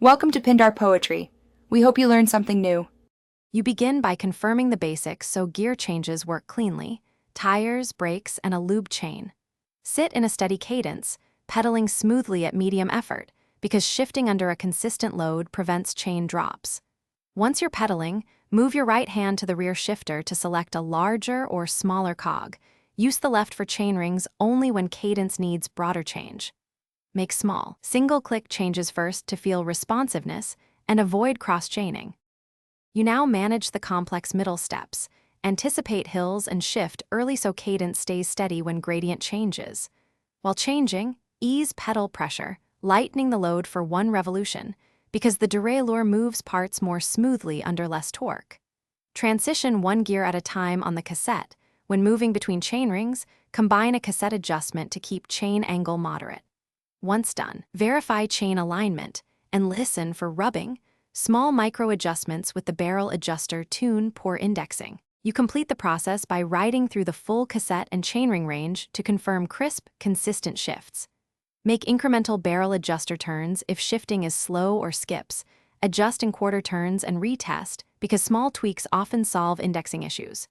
Welcome to Pindar Poetry. We hope you learned something new. You begin by confirming the basics so gear changes work cleanly: tires, brakes, and a lube chain. Sit in a steady cadence, pedaling smoothly at medium effort, because shifting under a consistent load prevents chain drops. Once you're pedaling, move your right hand to the rear shifter to select a larger or smaller cog. Use the left for chain rings only when cadence needs broader change. Make small, single-click changes first to feel responsiveness and avoid cross-chaining. You now manage the complex middle steps. Anticipate hills and shift early so cadence stays steady when gradient changes. While changing, ease pedal pressure, lightening the load for one revolution, because the derailleur moves parts more smoothly under less torque. Transition one gear at a time on the cassette. When moving between chain rings, combine a cassette adjustment to keep chain angle moderate. Once done, verify chain alignment and listen for rubbing. Small micro-adjustments with the barrel adjuster tune poor indexing. You complete the process by riding through the full cassette and chainring range to confirm crisp, consistent shifts. Make incremental barrel adjuster turns if shifting is slow or skips. Adjust in quarter turns and retest because small tweaks often solve indexing issues.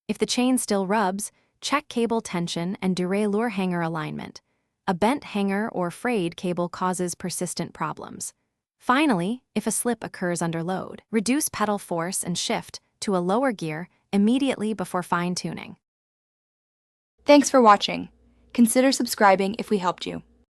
If the chain still rubs, check cable tension and derailleur hanger alignment. A bent hanger or frayed cable causes persistent problems. Finally, if a slip occurs under load, reduce pedal force and shift to a lower gear immediately before fine-tuning. Thanks for watching. Consider subscribing if we helped you.